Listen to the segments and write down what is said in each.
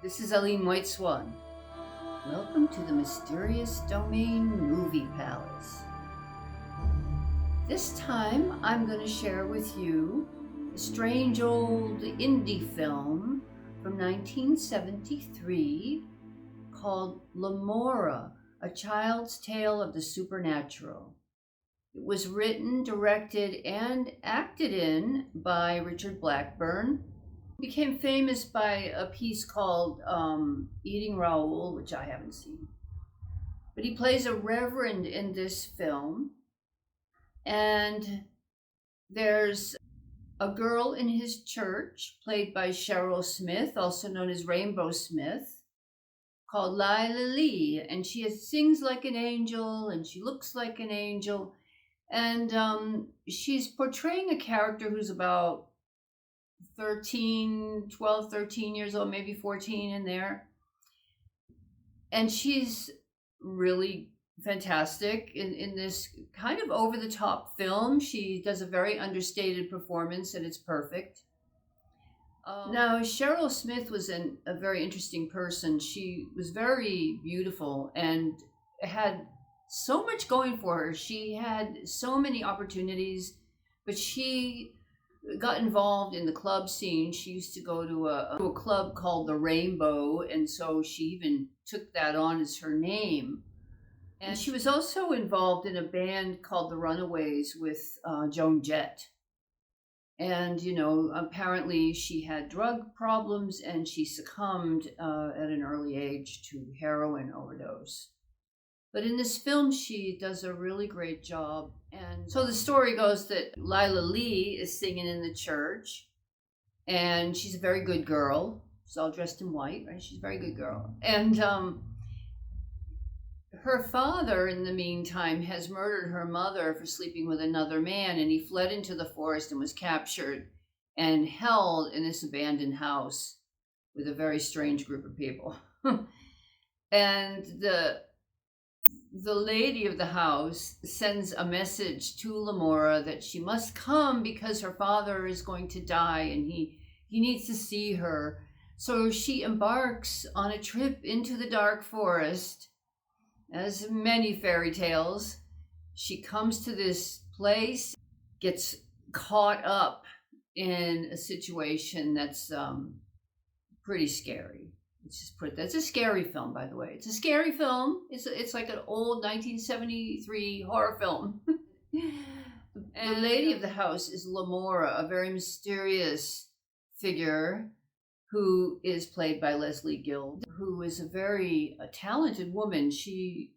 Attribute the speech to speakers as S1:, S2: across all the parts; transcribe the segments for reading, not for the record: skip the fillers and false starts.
S1: This is Eileen White Swan. Welcome to the Mysterious Domain Movie Palace. This time I'm going to share with you a strange old indie film from 1973 called Lemora, A Child's Tale of the Supernatural. It was written, directed, and acted in by Richard Blackburn. Became famous by a piece called Eating Raoul, which I haven't seen. But he plays a reverend in this film. And there's a girl in his church, played by Cheryl Smith, also known as Rainbeaux Smith, called Lila Lee. And she sings like an angel, and she looks like an angel. And she's portraying a character who's about 13 years old, maybe 14 in there. And she's really fantastic in this kind of over-the-top film. She does a very understated performance, and it's perfect. Now, Cheryl Smith was a very interesting person. She was very beautiful and had so much going for her. She had so many opportunities, but she got involved in the club scene. She used to go to a club called the Rainbeaux, and so she even took that on as her name. And she was also involved in a band called the Runaways with Joan Jett. And, apparently she had drug problems, and she succumbed at an early age to heroin overdose. But in this film, she does a really great job. And so the story goes that Lila Lee is singing in the church, and she's a very good girl. She's all dressed in white, right? She's a very good girl. And her father, in the meantime, has murdered her mother for sleeping with another man, and he fled into the forest and was captured and held in this abandoned house with a very strange group of people. And the lady of the house sends a message to Lemora that she must come because her father is going to die and he needs to see her. So she embarks on a trip into the dark forest. As many fairy tales, she comes to this place, gets caught up in a situation that's pretty scary. Let's just put that. It's a scary film, by the way. It's a scary film. It's like an old 1973 horror film. And the lady of the house is Lemora, a very mysterious figure who is played by Lesley Gilb, who is a very talented woman. She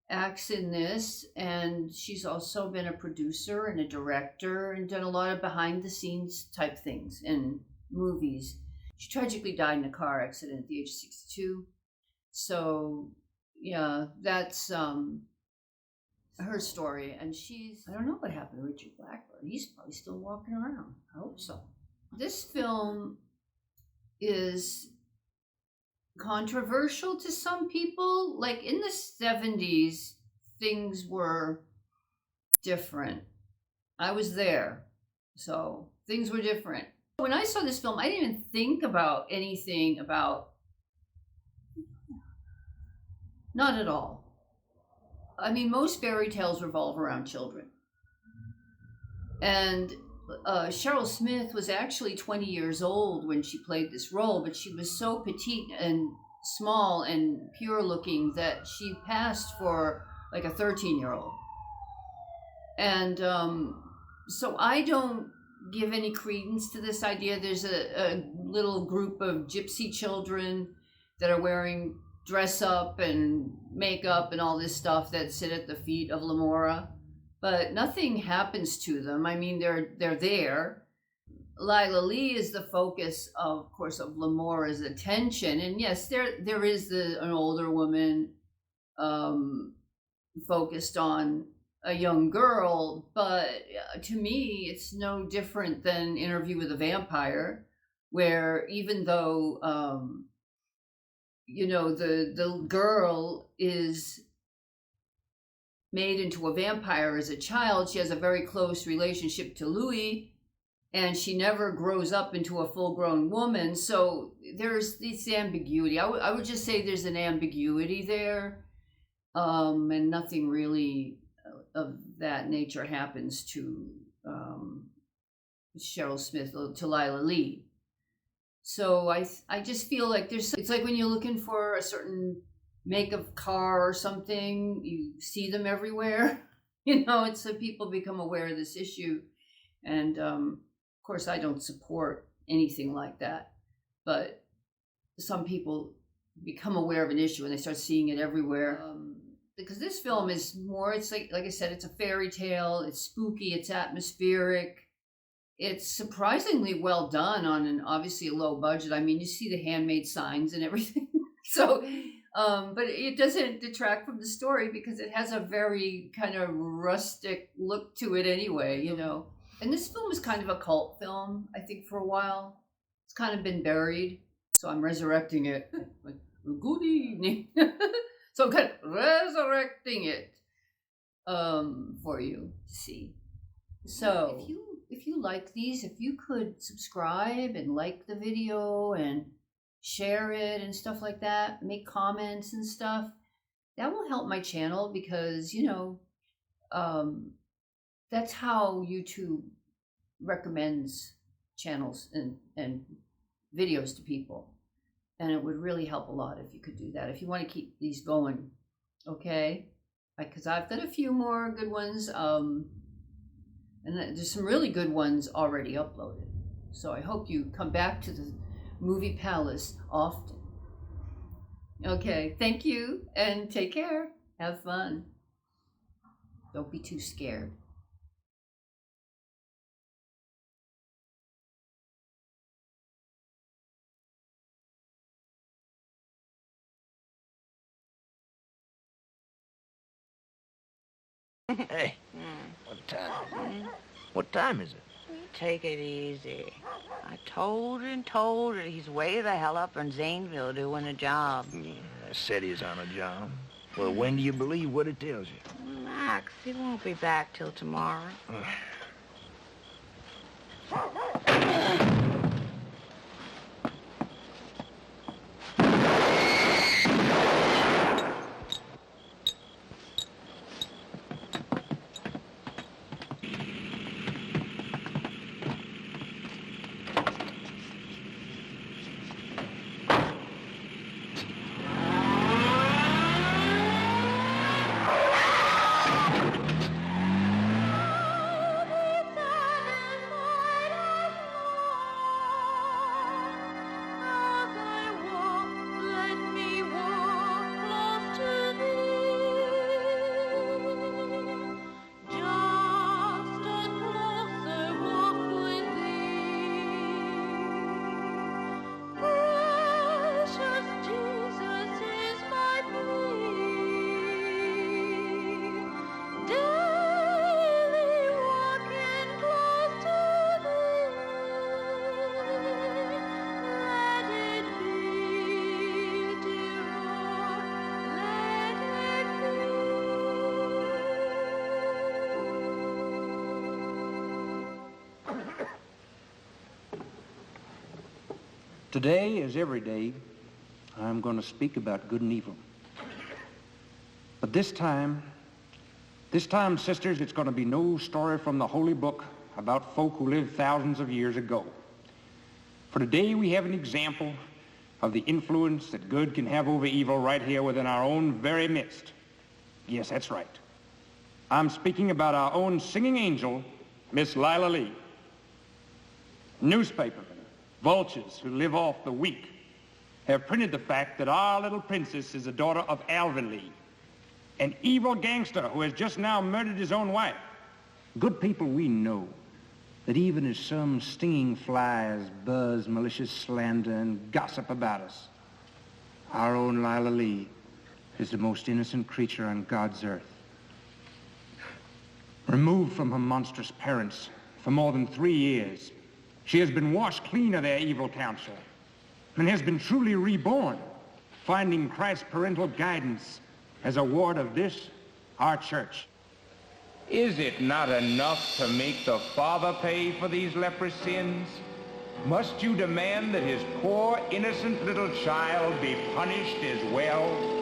S1: acts in this, and she's also been a producer and a director and done a lot of behind-the-scenes type things in movies. She tragically died in a car accident at the age of 62. So, yeah, that's her story. And I don't know what happened to Richard Blackburn. He's probably still walking around. I hope so. This film is controversial to some people. Like in the 70s, things were different. I was there, so things were different. When I saw this film, I didn't even think about anything about, not at all. I mean, most fairy tales revolve around children. And Cheryl Smith was actually 20 years old when she played this role, but she was so petite and small and pure looking that she passed for like a 13-year-old. And so I don't give any credence to this idea. There's a little group of gypsy children that are wearing dress up and makeup and all this stuff that sit at the feet of Lemora, but nothing happens to them. I mean, they're there. Lila Lee is the focus, of course, of Lemora's attention, and yes, there is an older woman focused on a young girl, but to me, it's no different than Interview with a Vampire, where even though the girl is made into a vampire as a child, she has a very close relationship to Louis, and she never grows up into a full-grown woman. So there's this ambiguity. I would just say there's an ambiguity there, and nothing really of that nature happens to Cheryl Smith, to Lila Lee. So I just feel like it's like when you're looking for a certain make of car or something, you see them everywhere. It's so people become aware of this issue. And of course, I don't support anything like that. But some people become aware of an issue and they start seeing it everywhere. Because this film is more, it's like I said, it's a fairy tale, it's spooky, it's atmospheric. It's surprisingly well done on obviously a low budget. I mean, you see the handmade signs and everything. So, but it doesn't detract from the story because it has a very kind of rustic look to it anyway, And this film is kind of a cult film, I think, for a while. It's kind of been buried, so I'm resurrecting it. Good evening. So I'm kind of resurrecting it for you to see. So if you like these, if you could subscribe and like the video and share it and stuff like that, make comments and stuff, that will help my channel because, that's how YouTube recommends channels and videos to people. And it would really help a lot if you could do that, if you want to keep these going, okay? Because I've got a few more good ones, and there's some really good ones already uploaded. So I hope you come back to the Movie Palace often. Okay, thank you, and take care. Have fun. Don't be too scared.
S2: Hey, what time? What time is it?
S3: Take it easy. I told her he's way the hell up in Zanesville doing a job.
S2: Yeah, said he's on a job. Well, when do you believe what it tells you?
S3: Max, he won't be back till tomorrow.
S4: Today, as every day, I'm going to speak about good and evil. But this time, sisters, it's going to be no story from the Holy Book about folk who lived thousands of years ago. For today, we have an example of the influence that good can have over evil right here within our own very midst. Yes, that's right. I'm speaking about our own singing angel, Miss Lila Lee. Newspapermen, vultures who live off the weak, have printed the fact that our little princess is the daughter of Alvin Lee, an evil gangster who has just now murdered his own wife. Good people, we know that even as some stinging flies buzz malicious slander and gossip about us, our own Lila Lee is the most innocent creature on God's earth. Removed from her monstrous parents for more than 3 years, she has been washed clean of their evil counsel and has been truly reborn, finding Christ's parental guidance as a ward of this, our church.
S5: Is it not enough to make the Father pay for these leprous sins? Must you demand that his poor, innocent little child be punished as well?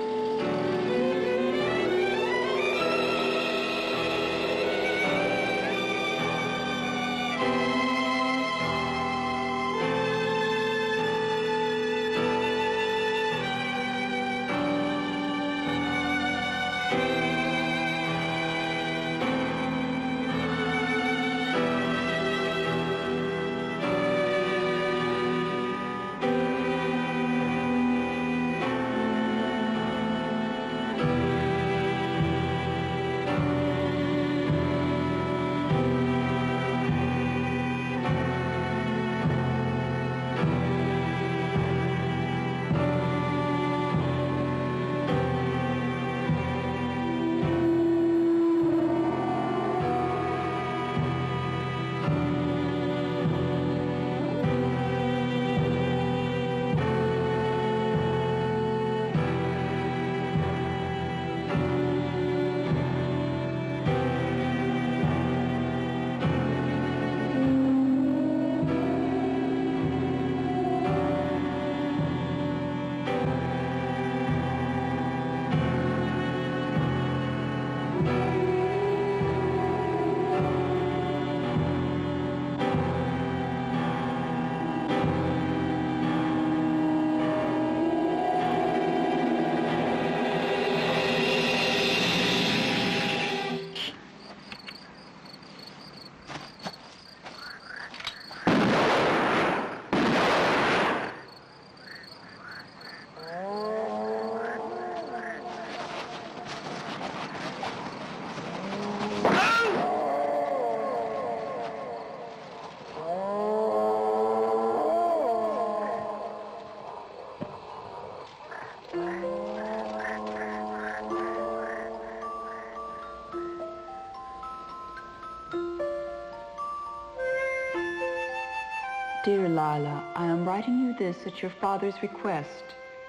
S6: Dear Lila, I am writing you this at your father's request.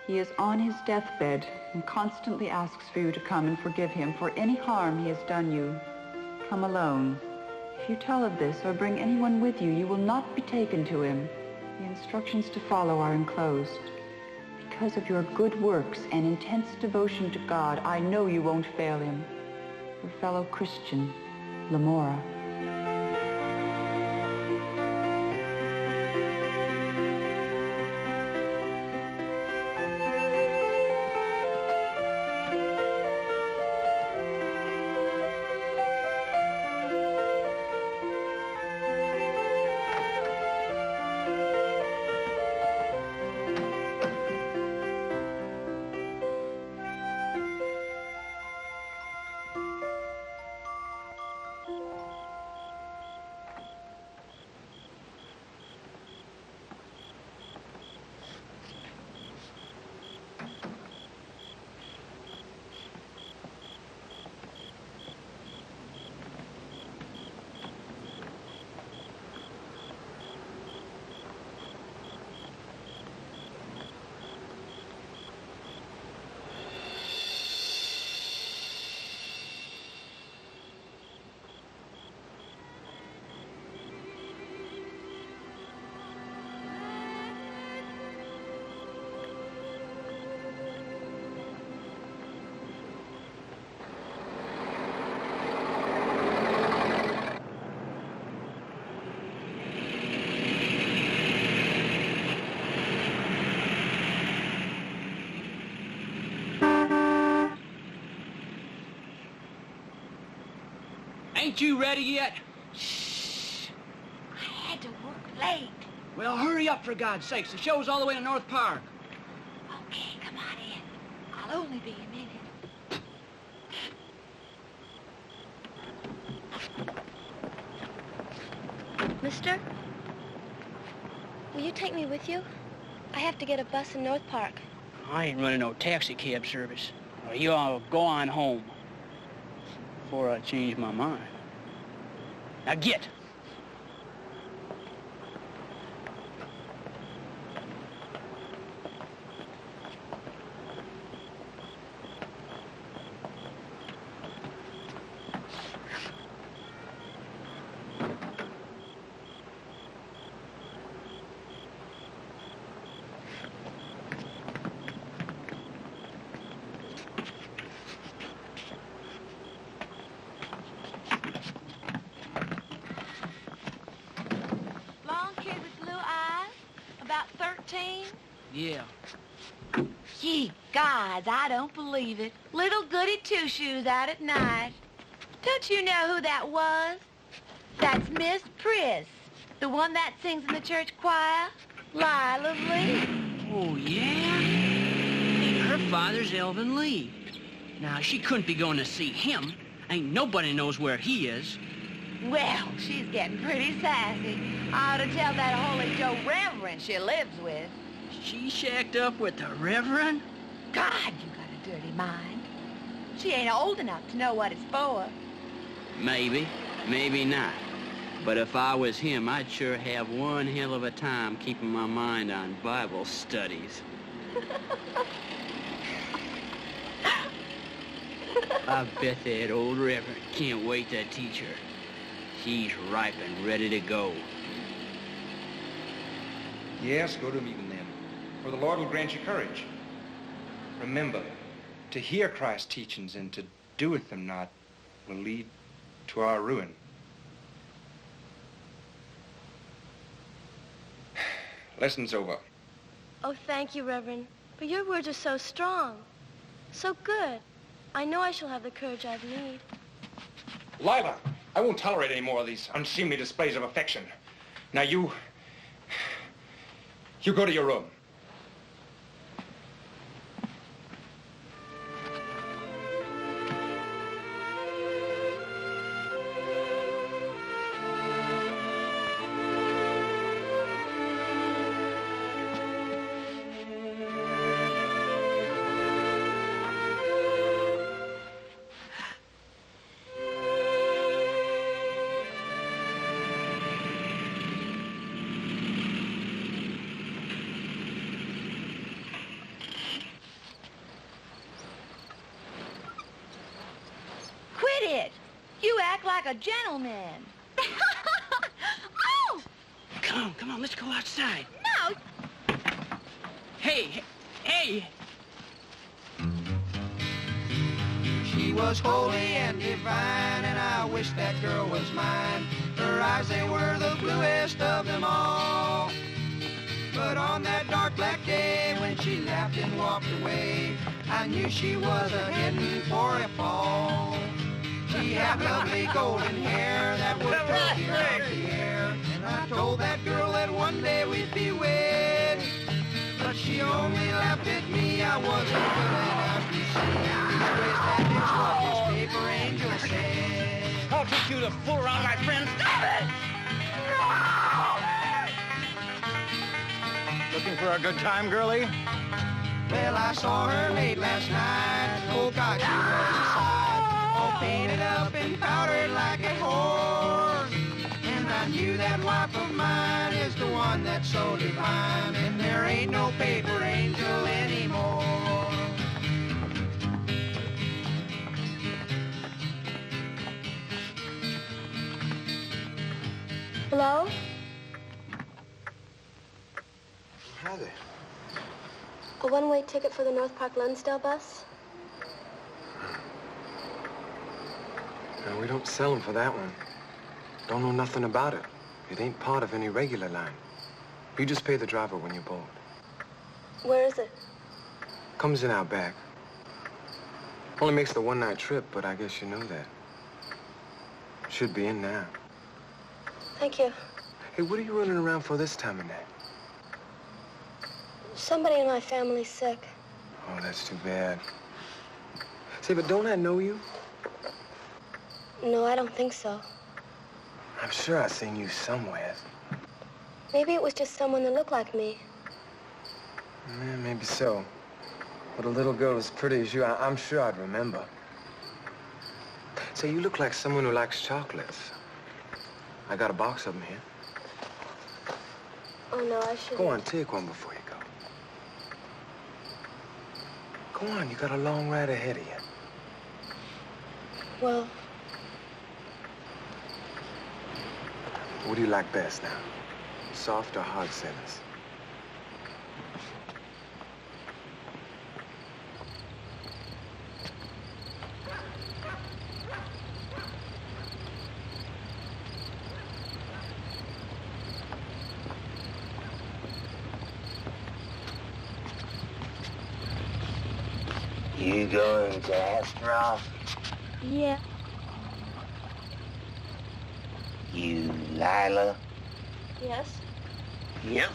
S6: He is on his deathbed and constantly asks for you to come and forgive him for any harm he has done you. Come alone. If you tell of this or bring anyone with you, you will not be taken to him. The instructions to follow are enclosed. Because of your good works and intense devotion to God, I know you won't fail him. Your fellow Christian, Lemora.
S7: Ain't you ready yet?
S3: Shh. I had to work late.
S7: Well, hurry up, for God's sakes. The show's all the way to North Park.
S8: Mister, will you take me with you? I have to get a bus in North Park.
S7: I ain't running no taxi cab service. Well, you all go on home before I change my mind. Now get. Yeah.
S3: Ye gods, I don't believe it. Little goody two-shoes out at night. Don't you know who that was? That's Miss Priss, the one that sings in the church choir, Lila Lee.
S7: Oh, yeah? Hey, her father's Alvin Lee. Now, she couldn't be going to see him. Ain't nobody knows where he is.
S3: Well, she's getting pretty sassy. I ought to tell that holy Joe Reverend she lives with.
S7: She shacked up with the Reverend?
S3: God, you got a dirty mind. She ain't old enough to know what it's for.
S7: Maybe, maybe not. But if I was him, I'd sure have one hell of a time keeping my mind on Bible studies. I bet that old Reverend can't wait to teach her. She's ripe and ready to go.
S4: Yes, go to him even then, for the Lord will grant you courage. Remember, to hear Christ's teachings and to do with them not will lead to our ruin. Lesson's over.
S8: Oh, thank you, Reverend. But your words are so strong, so good. I know I shall have the courage I need.
S4: Lila, I won't tolerate any more of these unseemly displays of affection. Now you go to your room.
S3: A gentleman.
S8: Oh!
S7: Come on, let's go outside.
S8: No!
S7: Hey!
S9: She was holy and divine, and I wish that girl was mine. Her eyes, they were the bluest of them all. But on that dark black day, when she laughed and walked away, I knew she was a-heading for a fall. She had lovely golden hair that was floating out the air, and I told that girl that one day we'd be wed. But she only laughed at me, I wasn't good enough to see. These ways that it's what this paper angel said.
S7: I'll teach you to fool around my friends. Stop it!
S2: Looking for a good time, girlie?
S9: Well, I saw her late last night. Oh, God, she was a sight. All painted up and powdered like a whore. And I knew that wife of mine is the one that's so divine, and there ain't no paper angel anymore.
S8: Hello?
S10: Hi there.
S8: A one-way ticket for the North Park Lunsdale bus?
S10: No, we don't sell them for that one. Don't know nothing about it. It ain't part of any regular line. You just pay the driver when you're board.
S8: Where is it?
S10: Comes in out back. Only makes the one-night trip, but I guess you know that. Should be in now.
S8: Thank you.
S10: Hey, what are you running around for this time of night?
S8: Somebody in my family's sick.
S10: Oh, that's too bad. Say, but don't I know you?
S8: No, I don't think so.
S10: I'm sure I've seen you somewhere.
S8: Maybe it was just someone that looked like me.
S10: Yeah, maybe so. But a little girl as pretty as you, I'm sure I'd remember. Say, you look like someone who likes chocolates. I got a box of them here.
S8: Oh, no, I shouldn't.
S10: Go on, take one before you go. Go on, you got a long ride ahead of you.
S8: Well,
S10: what do you like best now? Soft or hard centers?
S2: You going to Astaroth?
S8: yeah.
S2: You Lila?
S8: Yes?
S2: Yep.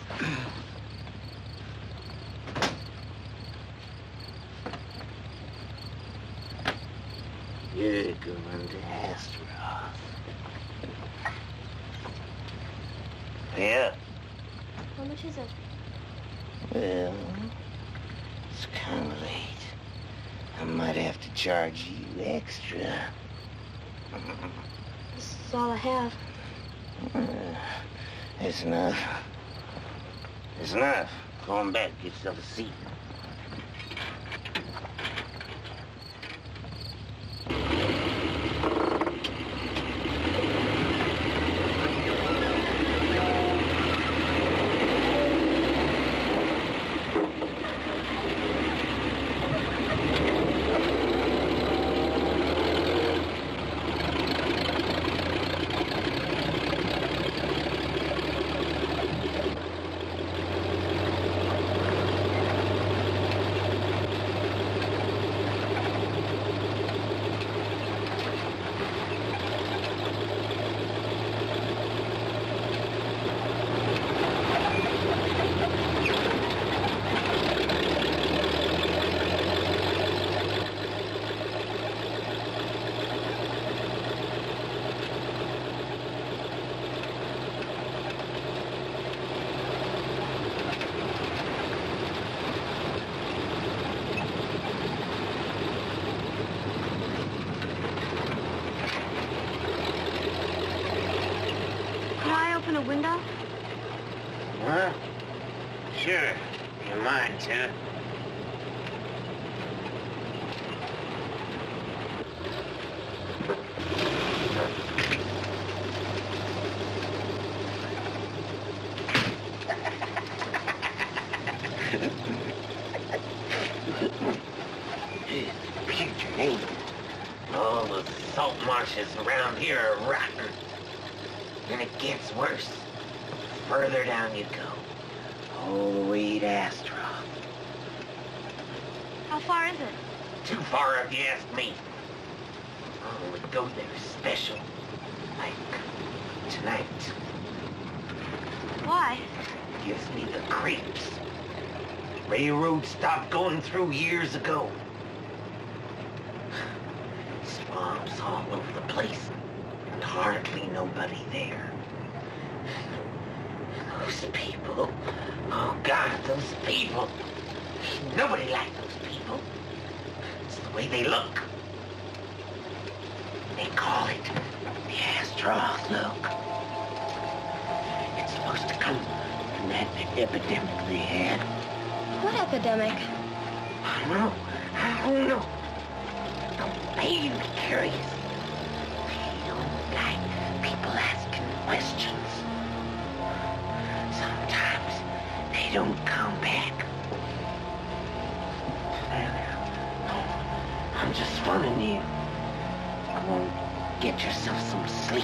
S2: You're going to Astaroth. Yeah.
S8: How much is it?
S2: Well, it's kind of late. I might have to charge you extra.
S8: This is all I have.
S2: It's enough. It's enough. Go on back, get yourself a seat.
S8: Open a window?
S2: Huh? Sure. You mind, too? Putrid. All the salt marshes around here are rotten. And it gets worse. Further down you go. All the way to Astaroth.
S8: How far is it?
S2: Too far if you ask me. I only go there special. Like tonight.
S8: Why?
S2: Gives me the creeps. Railroad stopped going through years ago. Swamps all over the place. And hardly nobody there. Those people. Oh, God, those people. Nobody liked those people. It's the way they look. They call it the Astaroth look. It's supposed to come from that epidemic they had.
S8: What epidemic?
S2: I don't know. Don't pay me curious. They don't like people asking questions. Sometimes they don't come back. I'm just warning you. Go and get yourself some sleep.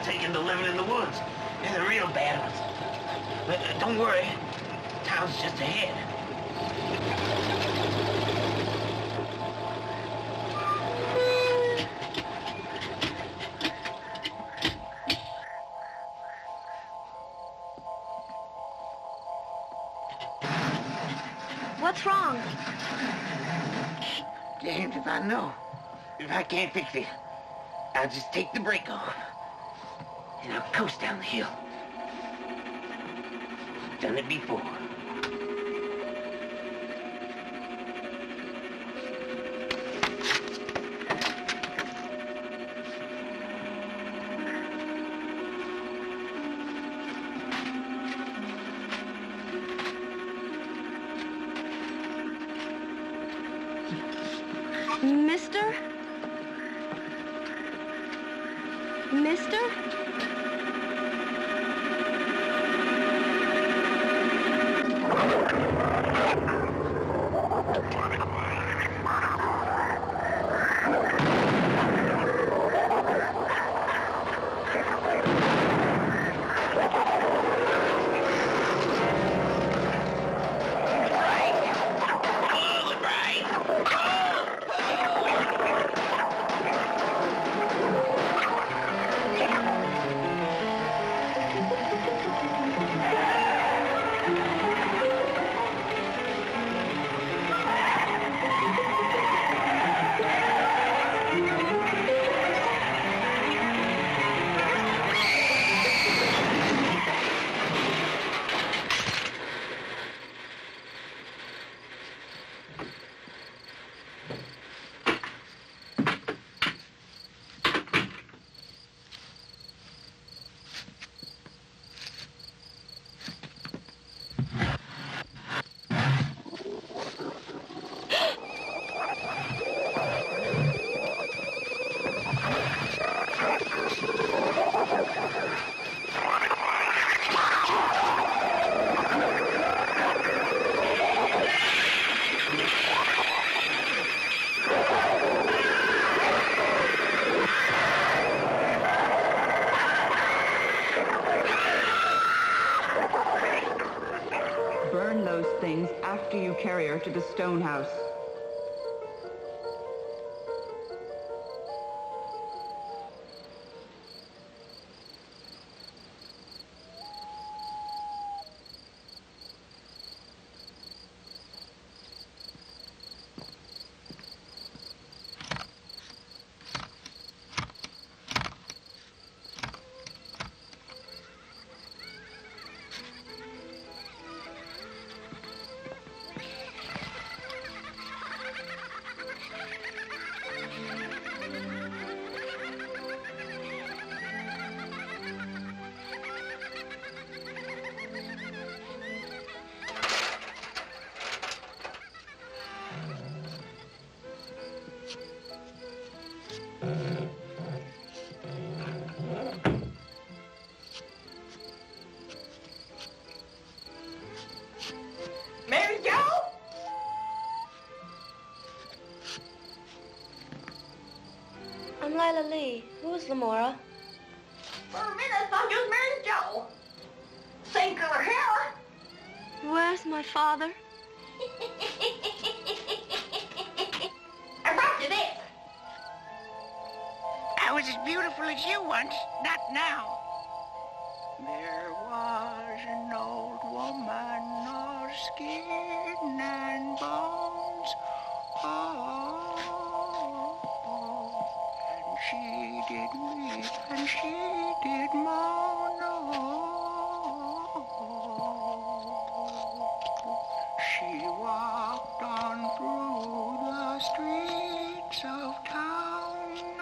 S2: not taking to living in the woods. They're the real bad ones. But don't worry. Town's just ahead.
S8: What's wrong?
S2: Damned if I know. If I can't fix it, I'll just take the brake off. And I'll coast down the hill. Done it before.
S8: Mister? Mister?
S6: Burn those things after you carry her to the stone house.
S8: I'm Lila Lee. Who's Lemora?
S11: For a minute, I thought you was marrying Joe. Same color hair.
S8: Where's my father?
S11: I brought you this.
S2: I was as beautiful as you once, not now.
S9: There was an old woman, all skin and bones. And she did weep and she did moan. She walked on through the streets of town.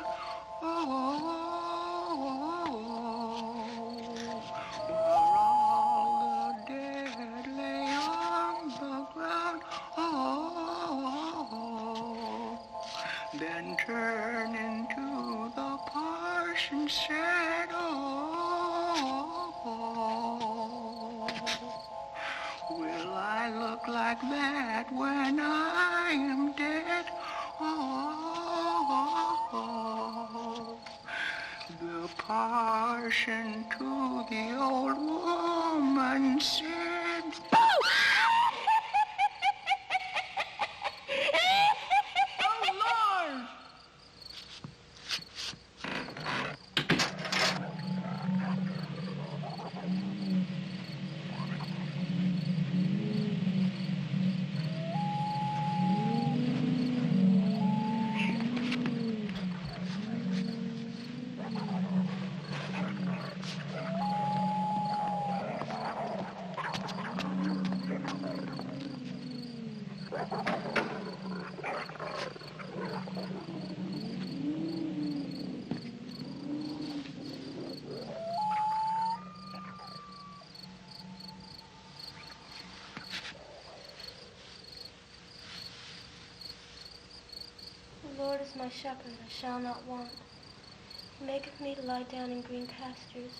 S9: Where all the dead lay on the ground. Then turning to the parson said, will I look like that when I am dead? The parson devotion to the old woman said. Oh, Lord!
S8: The Lord is my shepherd, I shall not want. He maketh me to lie down in green pastures.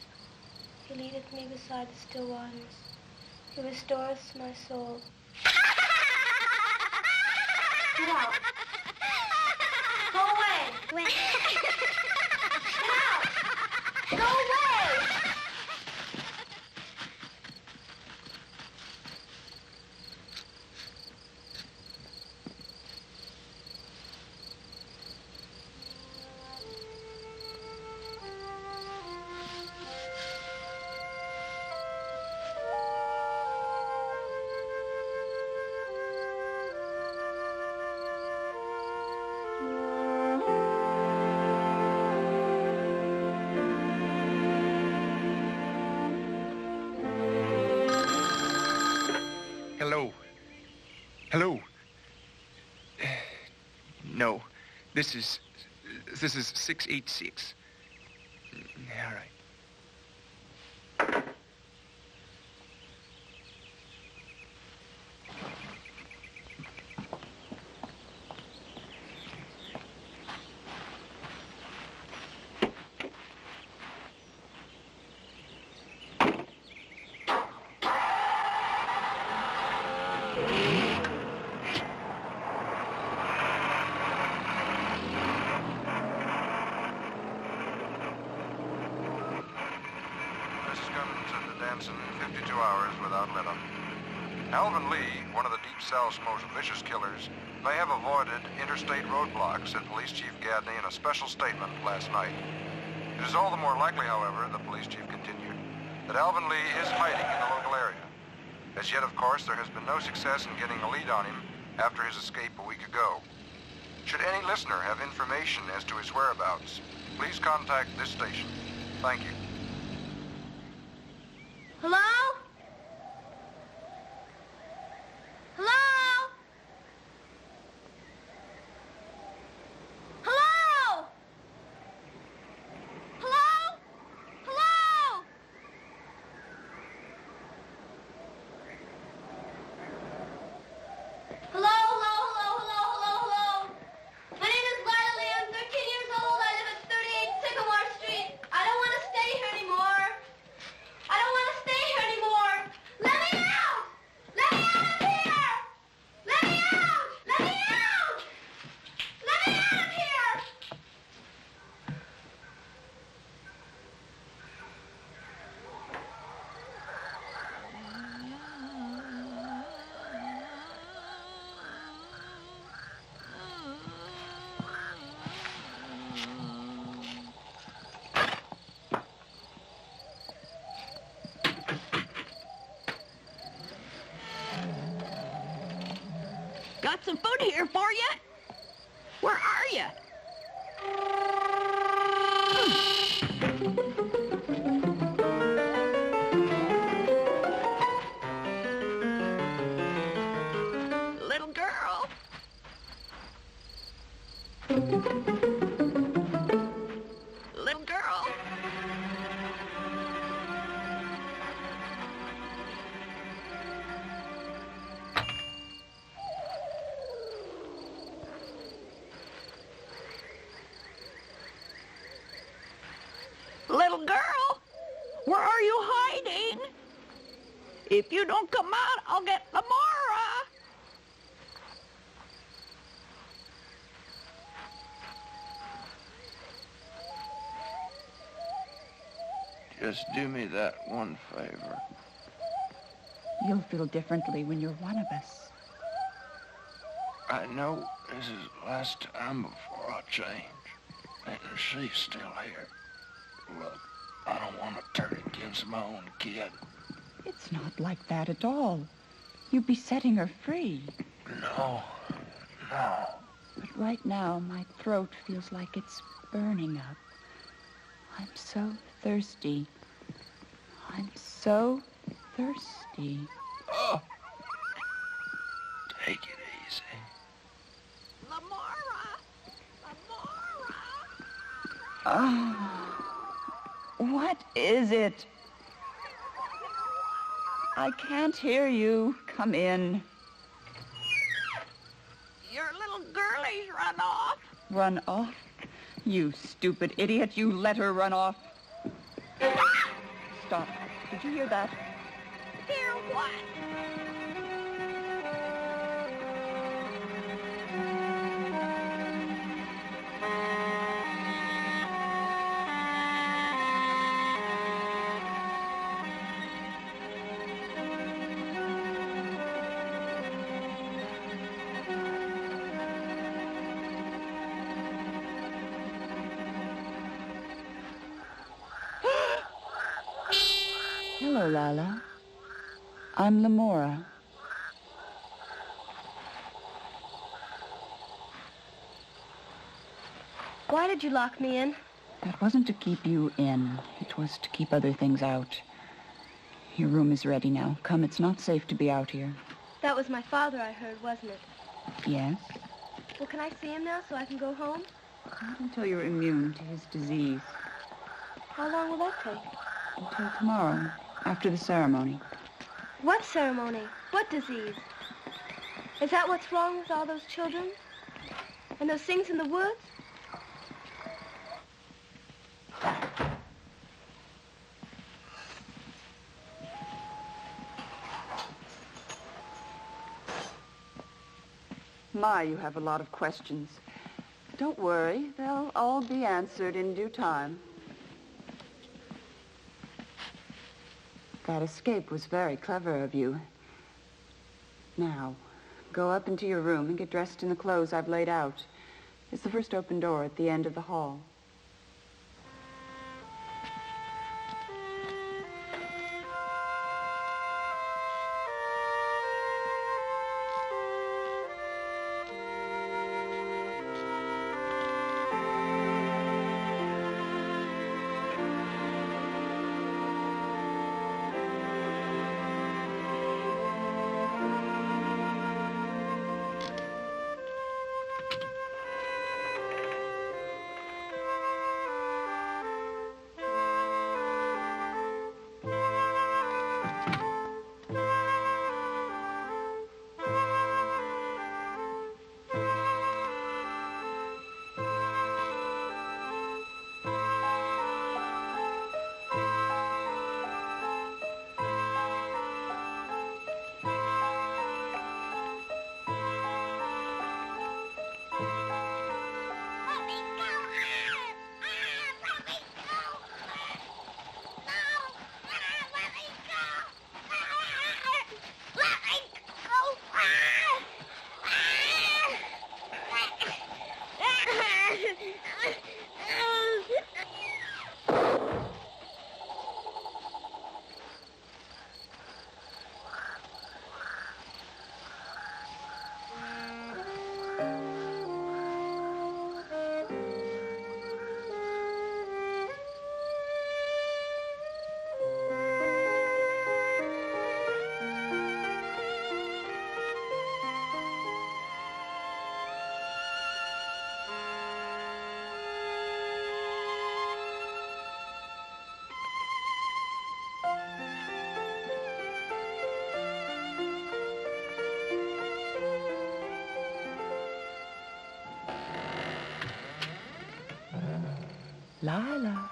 S8: He leadeth me beside the still waters. He restoreth my soul. Get out. Go away. Get out. Go away.
S10: Hello. Hello. No, this is 686. All right.
S12: Alvin Lee, one of the Deep South's most vicious killers, may have avoided interstate roadblocks, said Police Chief Gadney in a special statement last night. It is all the more likely, however, the police chief continued, that Alvin Lee is hiding in the local area. As yet, of course, there has been no success in getting a lead on him after his escape a week ago. Should any listener have information as to his whereabouts, please contact this station. Thank you.
S8: Hello? Hello? Hello? Hello? Hello? Hello, hello. My name is Lila Lee. I'm 13 years old. I live at 38 Sycamore Street. I don't want to stay here anymore. Let me out! Let me out of here! Let me out! Let me out! Let me out of here!
S3: Got some food here for you. Where are you? Little girl. Little girl. Little girl, where are you hiding? If you don't come out, I'll get Lemora.
S5: Just do me that one favor.
S6: You'll feel differently when you're one of us.
S5: I know this is the last time before I change. And she's still here. Look, I don't want to turn against my own kid.
S6: It's not like that at all. You'd be setting her free.
S5: No.
S6: But right now, my throat feels like it's burning up. I'm so thirsty. I'm so thirsty.
S5: Oh. Take it easy.
S3: Lemora! Lemora!
S6: What is it? I can't hear you. Come in.
S3: Your little girlie's run off.
S6: Run off? You stupid idiot. You let her run off. Stop. Did you hear that?
S3: Hear what?
S6: Hello, Lila. I'm Lemora.
S8: Why did you lock me in?
S6: That wasn't to keep you in. It was to keep other things out. Your room is ready now. Come, it's not safe to be out here.
S8: That was my father, I heard, wasn't it?
S6: Yes?
S8: Well, can I see him now so I can go home?
S6: Not until you're immune to his disease.
S8: How long will that take?
S6: Until tomorrow, after the ceremony.
S8: What ceremony? What disease? Is that what's wrong with all those children? And those things in the woods?
S6: My, you have a lot of questions. Don't worry, they'll all be answered in due time. That escape was very clever of you. Now, go up into your room and get dressed in the clothes I've laid out. It's the first open door at the end of the hall. Lila.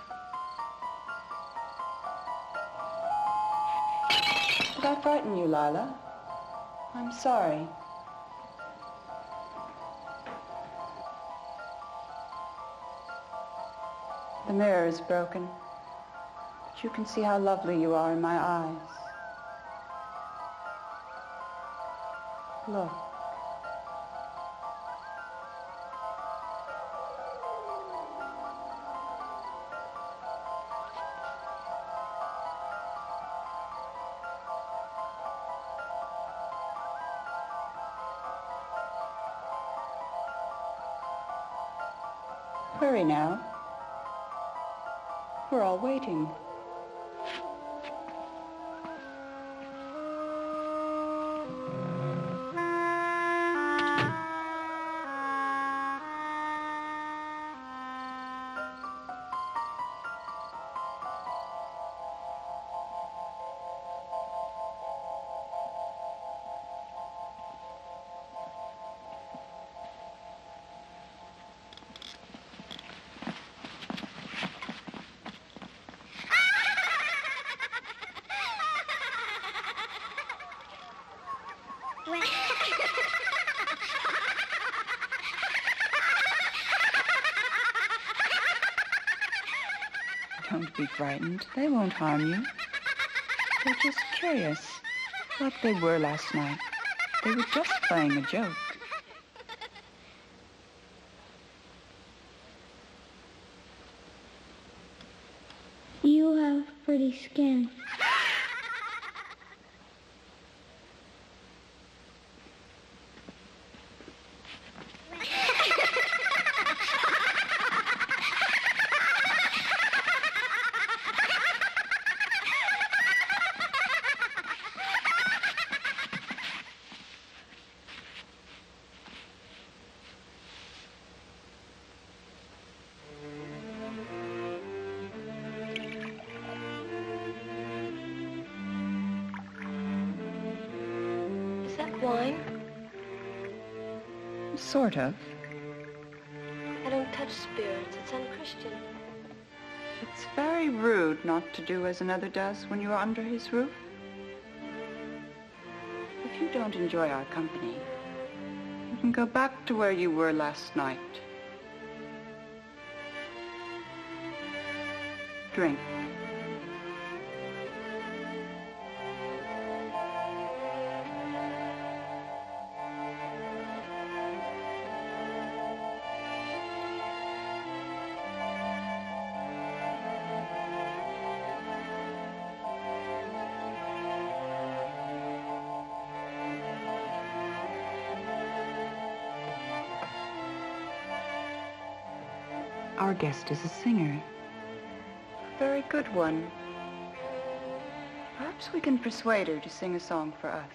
S6: Did I frighten you, Lila? I'm sorry. The mirror is broken. But you can see how lovely you are in my eyes. Look. Hurry now. We're all waiting. Don't be frightened. They won't harm you. They're just curious, like they were last night. They were just playing a joke.
S8: You have pretty skin. Wine?
S6: Sort of.
S8: I don't touch spirits. It's unchristian.
S6: It's very rude not to do as another does when you are under his roof. If you don't enjoy our company, you can go back to where you were last night. Drink. Our guest is a singer. A very good one. Perhaps we can persuade her to sing a song for us.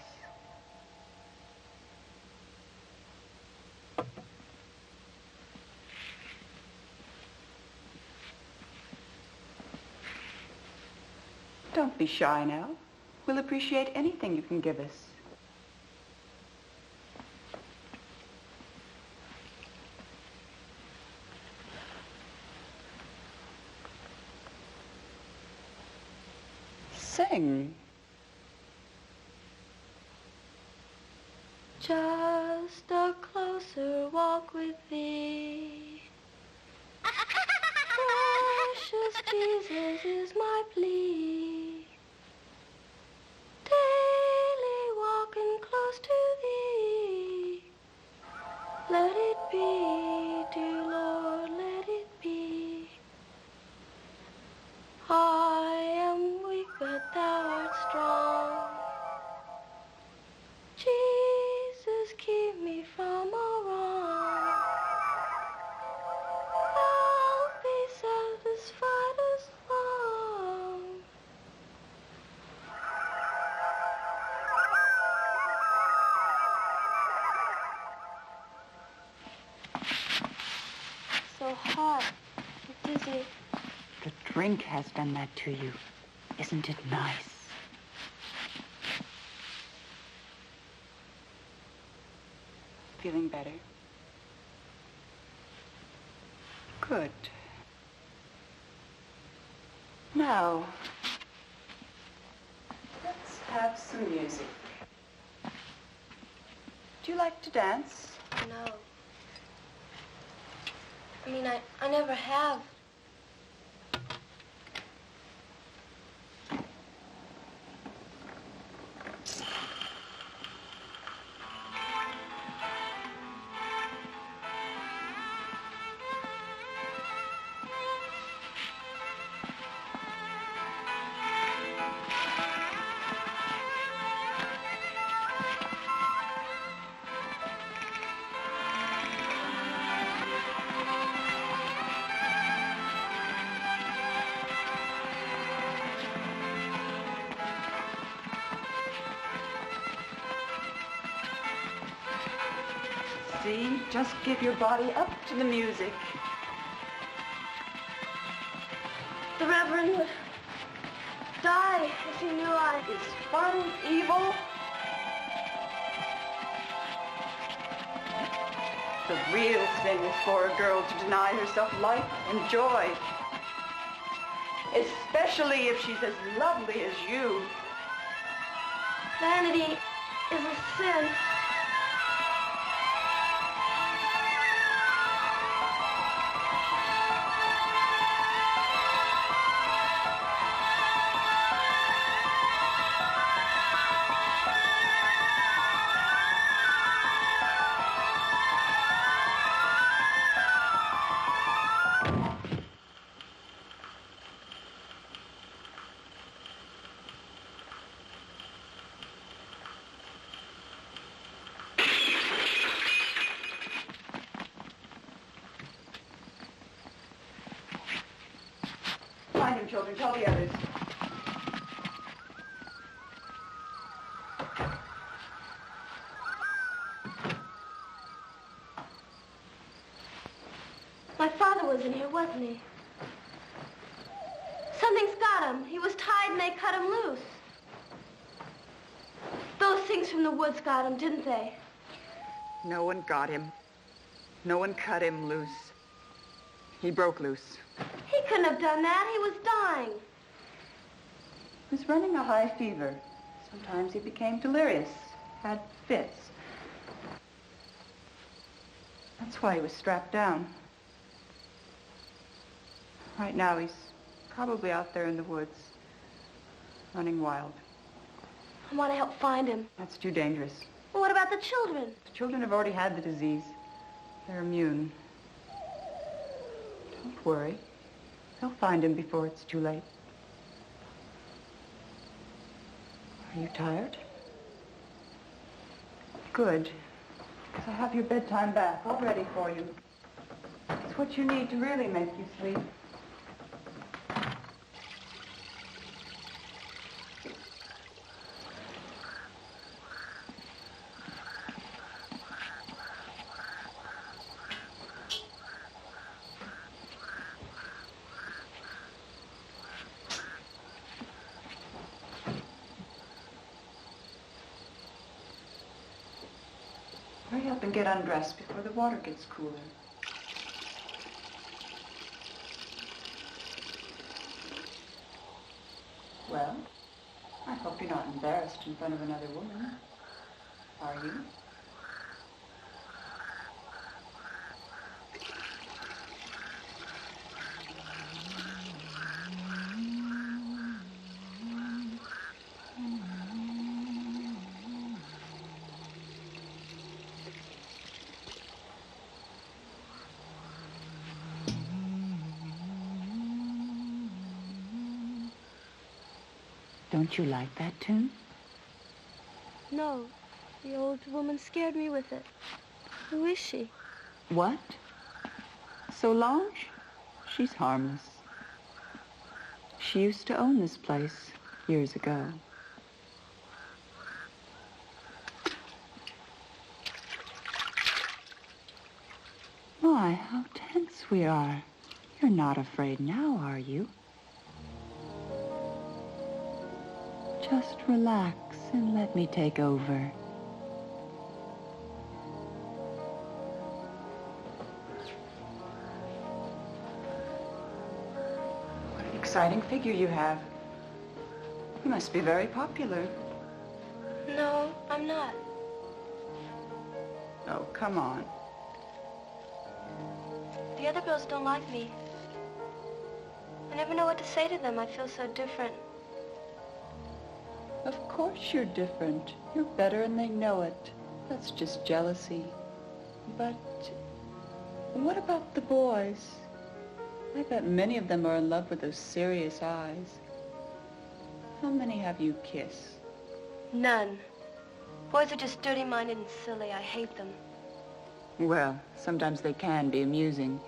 S6: Don't be shy now. We'll appreciate anything you can give us. Sing.
S8: Just a closer walk with thee. Precious Jesus is my plea. Daily walking close to thee. Let it be, dear Lord, let it be. I am weak, but thou art strong. Jesus, keep me from all wrong. I'll be satisfied as long. So hot, so dizzy.
S6: The drink has done that to you. Isn't it nice? Feeling better? Good. Now, let's have some music. Do you like to dance?
S8: No. I mean, I never have.
S6: See? Just give your body up to the music.
S8: The Reverend would die if he knew I...
S6: Is fun evil? The real sin is for a girl to deny herself life and joy. Especially if she's as lovely as you.
S8: Vanity is a sin.
S6: Find him, children. Tell the others.
S8: My father was in here, wasn't he? Something's got him. He was tied and they cut him loose. Those things from the woods got him, didn't they?
S6: No one got him. No one cut him loose. He broke loose.
S8: He couldn't have done that. He was dying.
S6: He was running a high fever. Sometimes he became delirious, had fits. That's why he was strapped down. Right now, he's probably out there in the woods, running wild.
S8: I want to help find him.
S6: That's too dangerous.
S8: Well, what about the children?
S6: The children have already had the disease. They're immune. Don't worry. They'll find him before it's too late. Are you tired? Good. Because I have your bedtime bath all ready for you. It's what you need to really make you sleep. Hurry up and get undressed before the water gets cooler. Well, I hope you're not embarrassed in front of another woman. Are you? Don't you like that tune?
S8: No. The old woman scared me with it. Who is she?
S6: What? Solange? She's harmless. She used to own this place years ago. My, how tense we are. You're not afraid now, are you? Just relax and let me take over. What an exciting figure you have. You must be very popular.
S8: No, I'm not.
S6: Oh, come on.
S8: The other girls don't like me. I never know what to say to them. I feel so different.
S6: Of course you're different. You're better and they know it. That's just jealousy. But what about the boys? I bet many of them are in love with those serious eyes. How many have you kissed?
S8: None. Boys are just dirty-minded and silly. I hate them.
S6: Well, sometimes they can be amusing.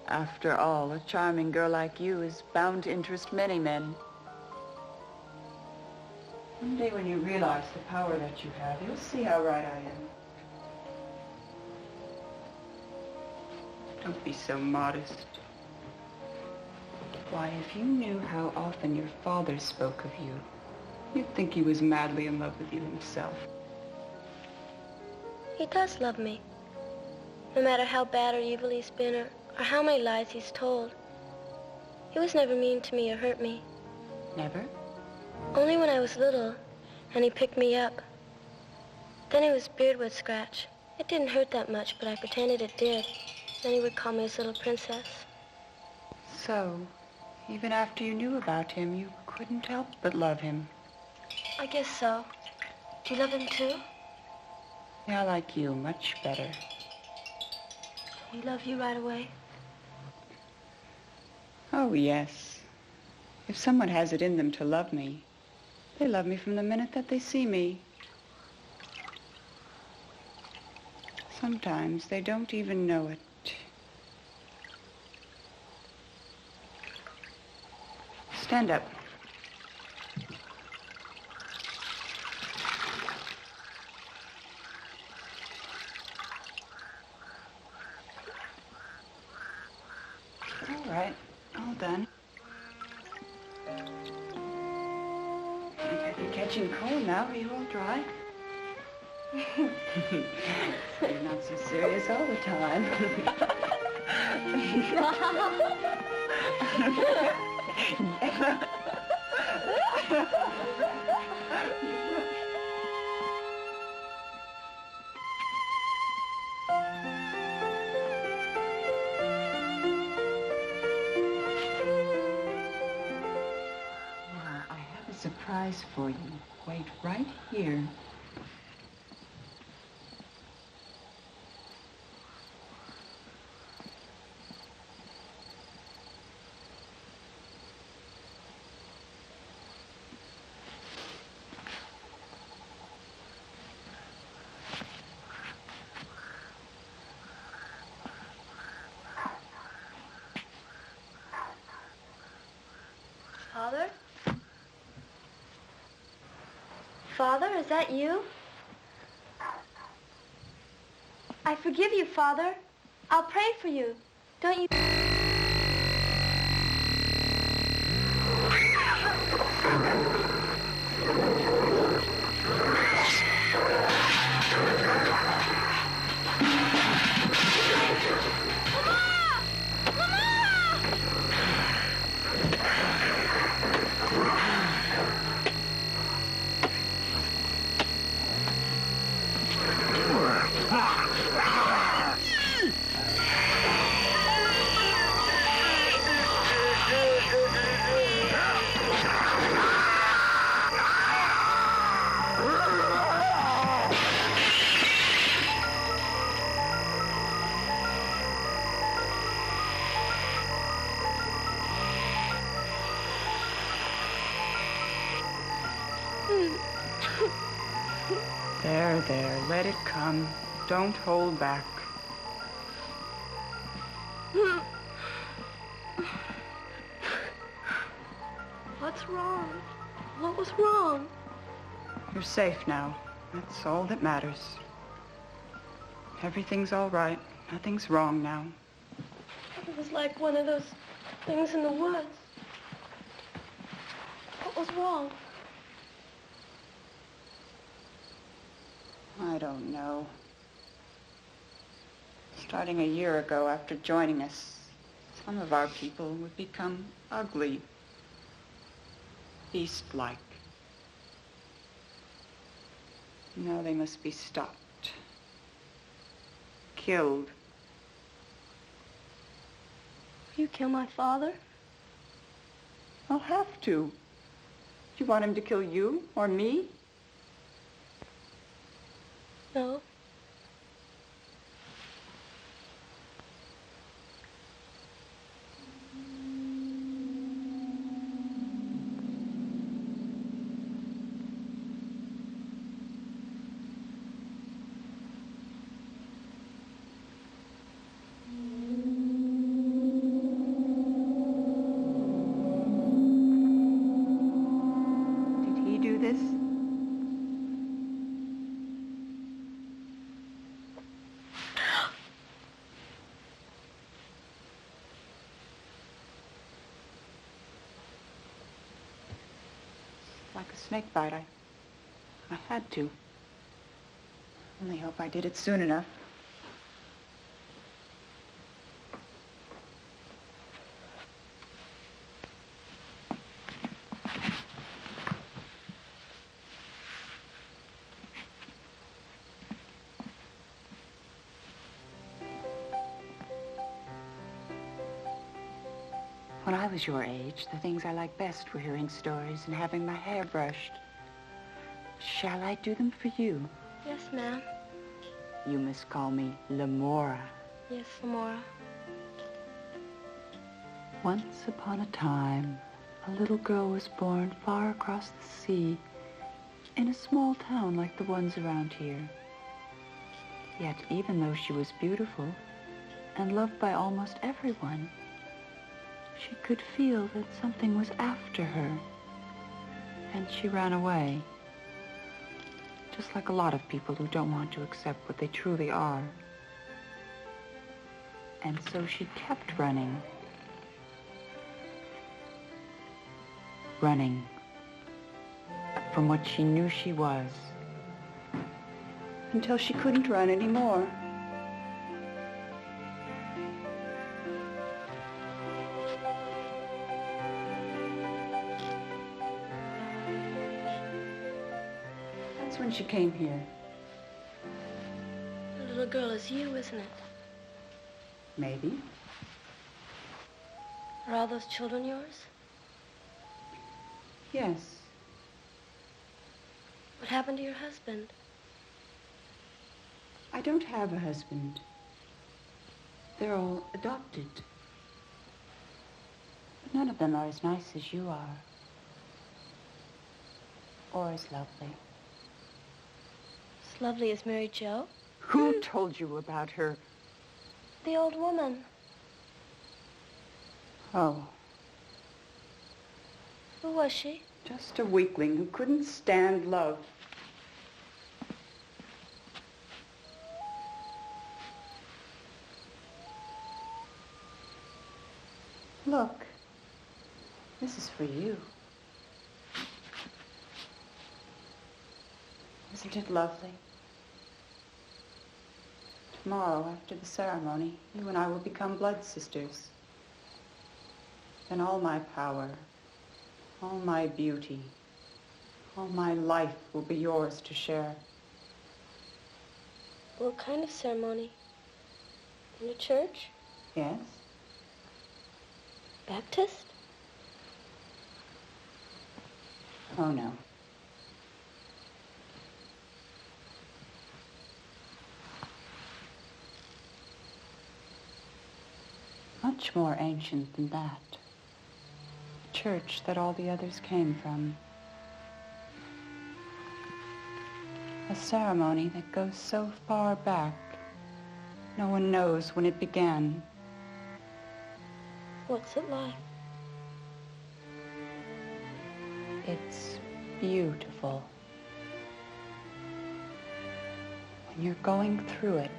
S6: After all, a charming girl like you is bound to interest many men. One day when you realize the power that you have, you'll see how right I am. Don't be so modest. Why, if you knew how often your father spoke of you, you'd think he was madly in love with you himself.
S8: He does love me. No matter how bad or evil he's been or how many lies he's told. He was never mean to me or hurt me.
S6: Never?
S8: Only when I was little, and he picked me up. Then his beard would scratch. It didn't hurt that much, but I pretended it did. Then he would call me his little princess.
S6: So, even after you knew about him, you couldn't help but love him.
S8: I guess so. Do you love him too?
S6: Yeah, I like you much better.
S8: He love you right away?
S6: Oh, yes. If someone has it in them to love me, they love me from the minute that they see me. Sometimes they don't even know it. Stand up. All right, all done. You're catching cold now. Are you all dry? You're not so serious all the time. I have a surprise for you. Wait right here.
S8: Father? Father, is that you? I forgive you, Father. I'll pray for you. Don't you...
S6: There, let it come. Don't hold back.
S8: What's wrong? What was wrong?
S6: You're safe now. That's all that matters. Everything's all right. Nothing's wrong now.
S8: It was like one of those things in the woods. What was wrong?
S6: I don't know. Starting a year ago after joining us, some of our people would become ugly, beast-like. Now they must be stopped, killed.
S8: You kill my father?
S6: I'll have to. Do you want him to kill you or me?
S8: No.
S6: Did he do this? a snake bite. I had to. Only hope I did it soon enough. When I was your age, the things I liked best were hearing stories and having my hair brushed. Shall I do them for you?
S8: Yes, ma'am.
S6: You must call me Lemora.
S8: Yes, Lemora.
S6: Once upon a time, a little girl was born far across the sea in a small town like the ones around here. Yet, even though she was beautiful and loved by almost everyone, she could feel that something was after her, and she ran away. Just like a lot of people who don't want to accept what they truly are. And so she kept running. Running from what she knew she was. Until she couldn't run anymore. That's when she came here.
S8: The little girl is you, isn't it?
S6: Maybe.
S8: Are all those children yours?
S6: Yes.
S8: What happened to your husband?
S6: I don't have a husband. They're all adopted. But none of them are as nice as you are. Or as lovely.
S8: As lovely as Mary Jo?
S6: Who told you about her?
S8: The old woman.
S6: Oh.
S8: Who was she?
S6: Just a weakling who couldn't stand love. Look, this is for you. Isn't it lovely? Tomorrow, after the ceremony, you and I will become blood sisters. Then all my power, all my beauty, all my life will be yours to share.
S8: What kind of ceremony? In a church?
S6: Yes?
S8: Baptist?
S6: Oh, no. Much more ancient than that. A church that all the others came from. A ceremony that goes so far back, no one knows when it began.
S8: What's it like?
S6: It's beautiful. When you're going through it,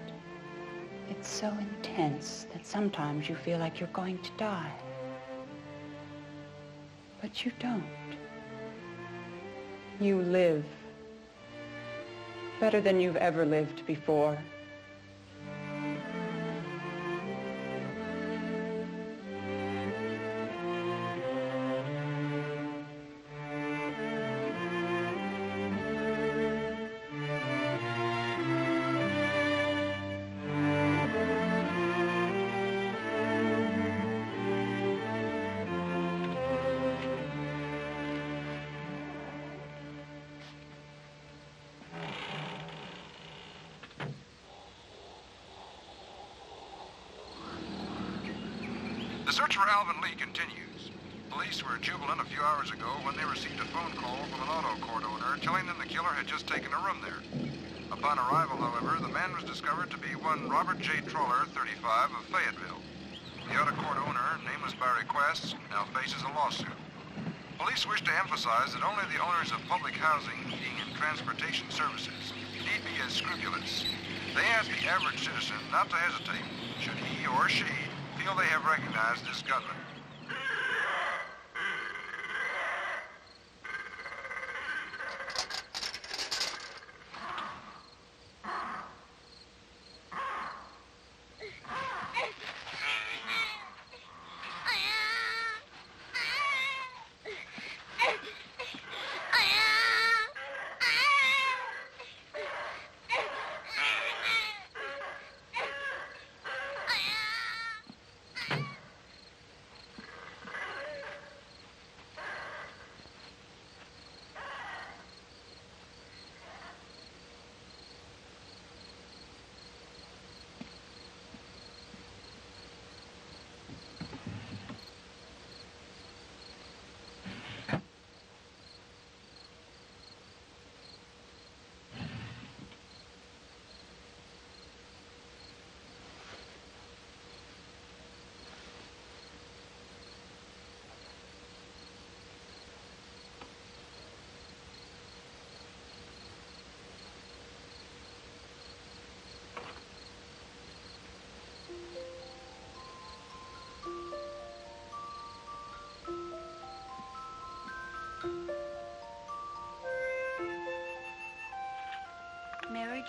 S6: it's so intense that sometimes you feel like you're going to die. But you don't. You live. Better than you've ever lived before.
S12: The search for Alvin Lee continues. Police were jubilant a few hours ago when they received a phone call from an auto court owner telling them the killer had just taken a room there. Upon arrival, however, the man was discovered to be one Robert J. Troller, 35, of Fayetteville. The auto court owner, nameless by request, now faces a lawsuit. Police wish to emphasize that only the owners of public housing, heating, and transportation services need be as scrupulous. They ask the average citizen not to hesitate should he or she feel they have recognized this gunman.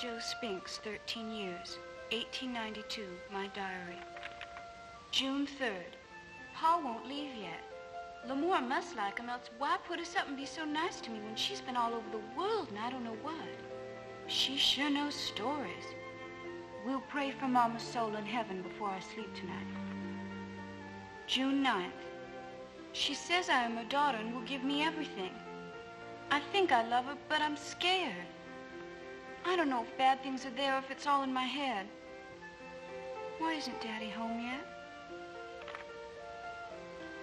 S6: Joe Spinks, 13 years. 1892, my diary. June 3rd. Pa won't leave yet. Lemora must like him, else why put us up and be so nice to me when she's been all over the world and I don't know what? She sure knows stories. We'll pray for Mama's soul in heaven before I sleep tonight. June 9th. She says I am her daughter and will give me everything. I think I love her, but I'm scared. I don't know if bad things are there or if it's all in my head. Why isn't Daddy home yet?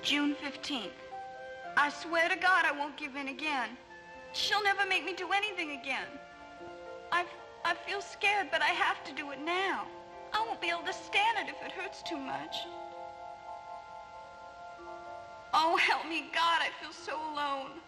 S6: June 15th. I swear to God I won't give in again. She'll never make me do anything again. I feel scared, but I have to do it now. I won't be able to stand it if it hurts too much. Oh, help me, God, I feel so alone.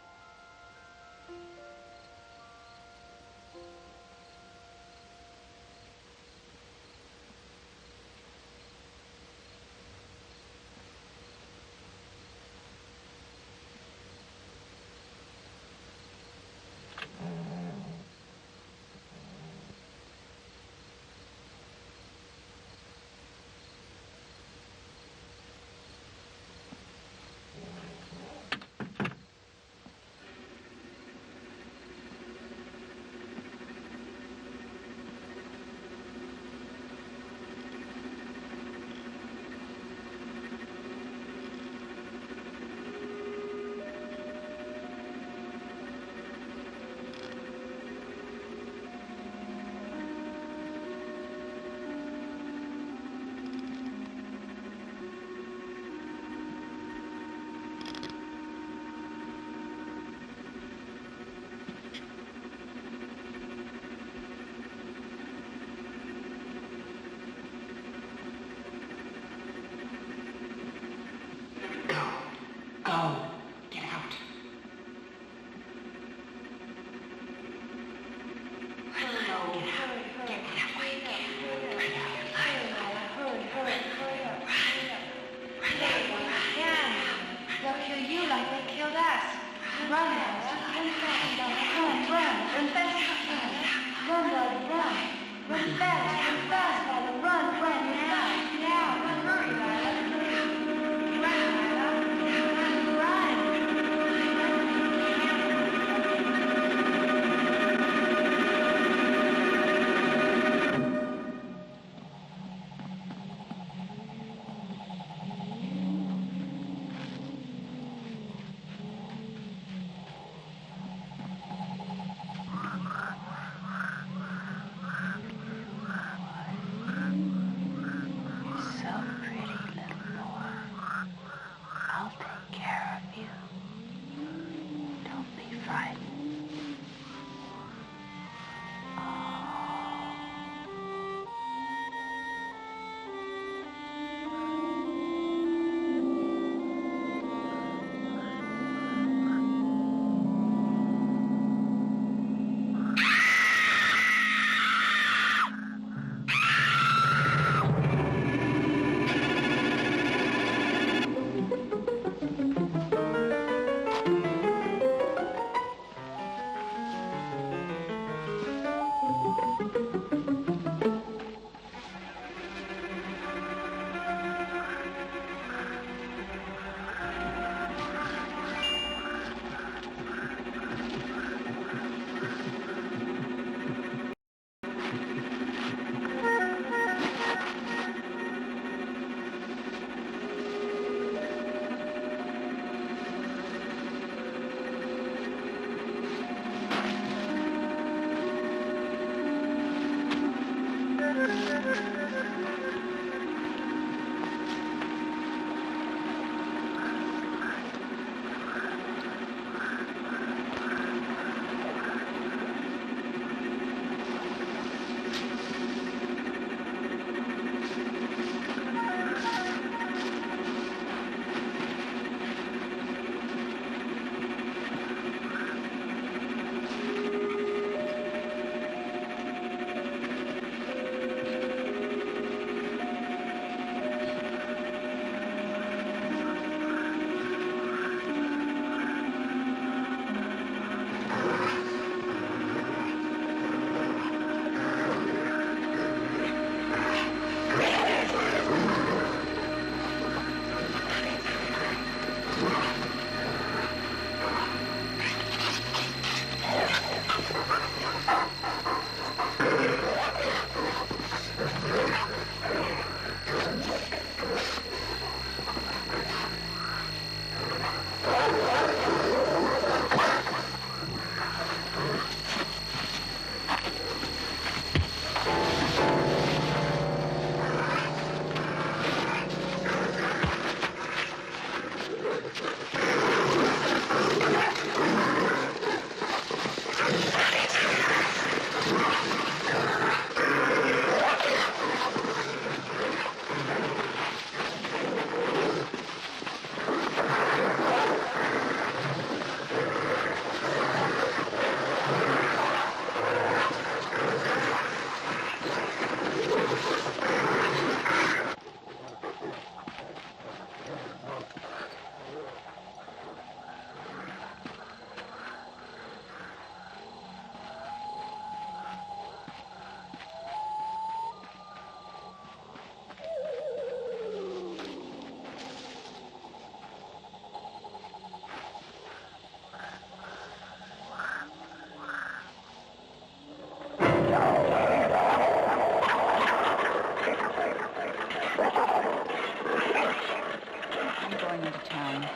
S6: going into town.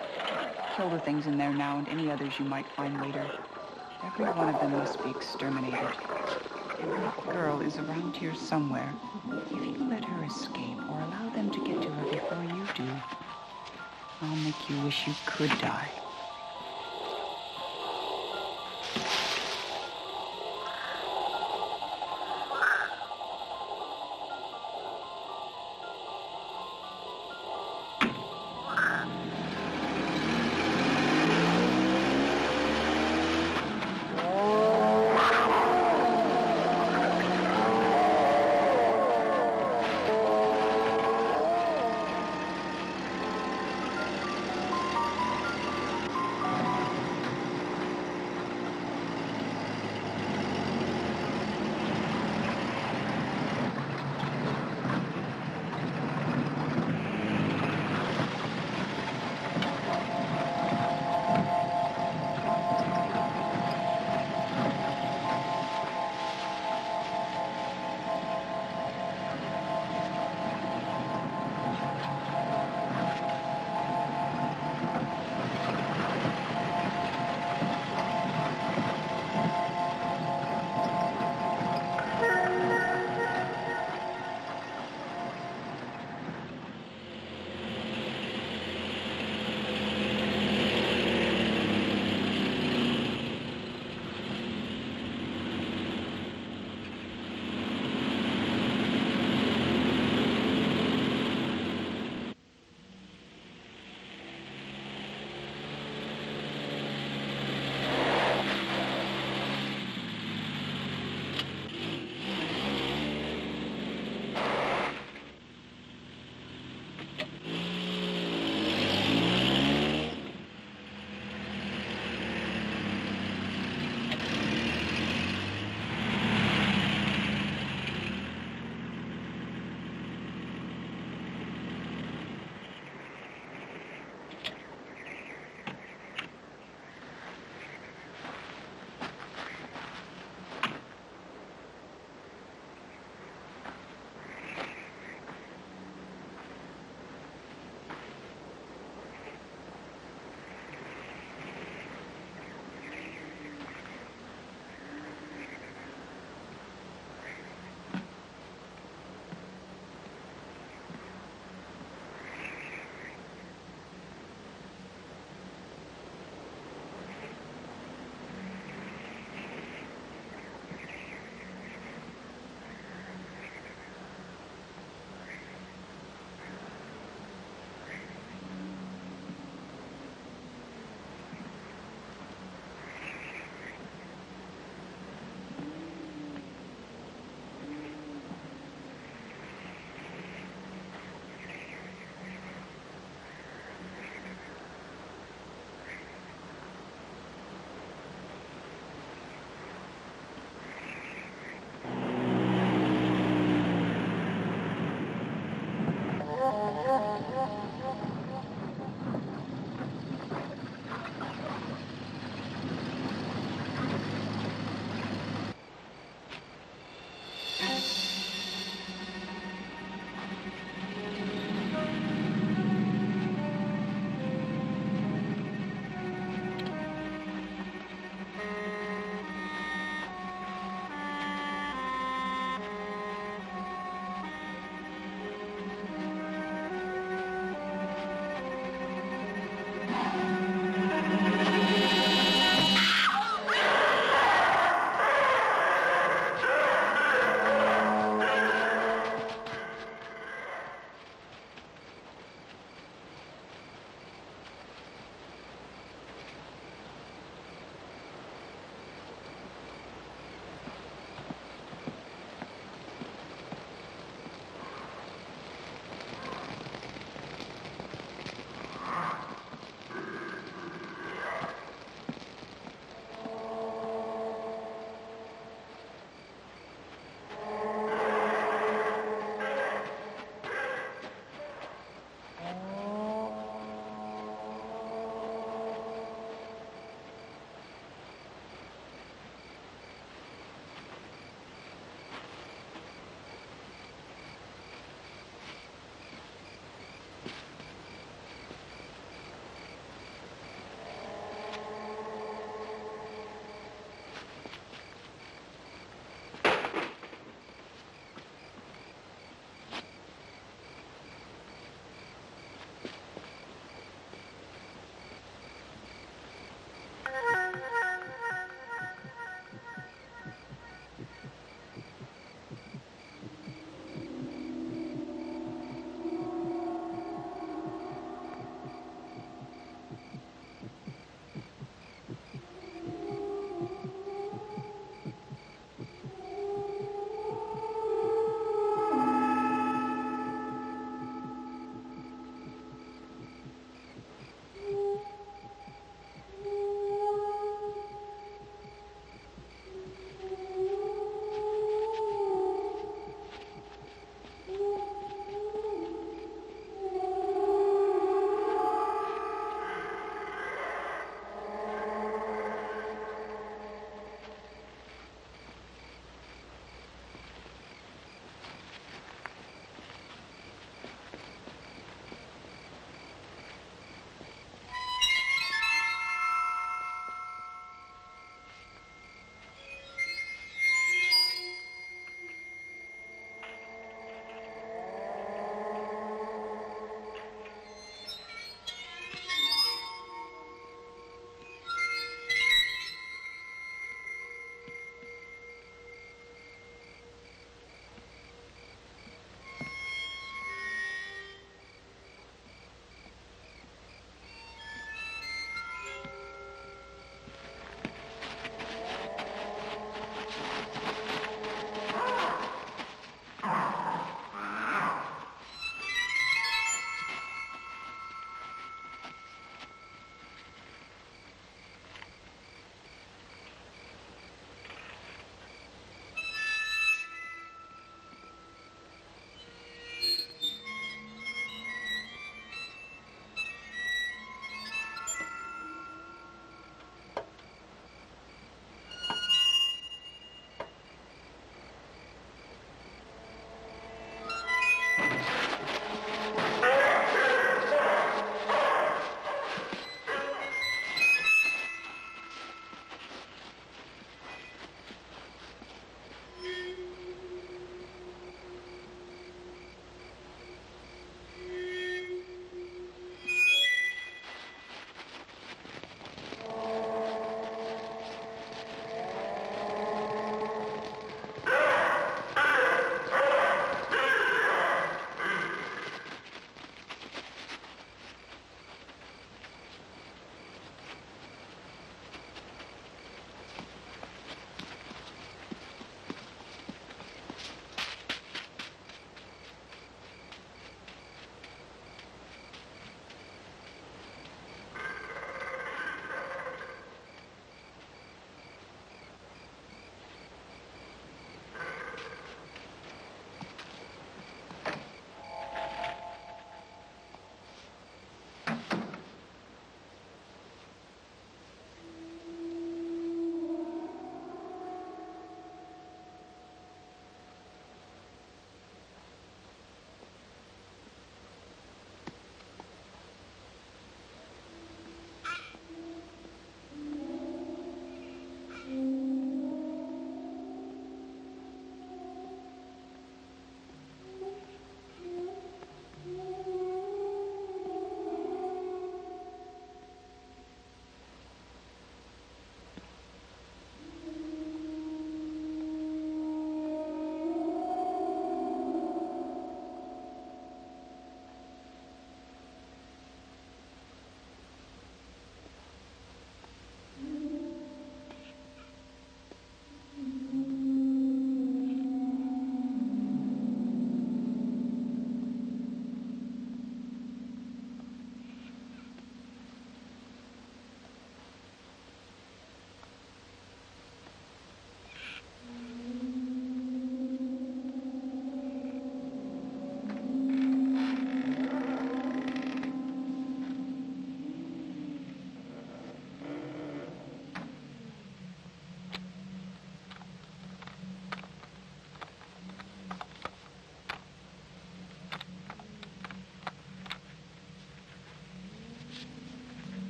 S6: Kill the things in there now and any others you might find later. Every one of them must be exterminated. And that girl is around here somewhere. If you let her escape or allow them to get to her before you do, I'll make you wish you could die.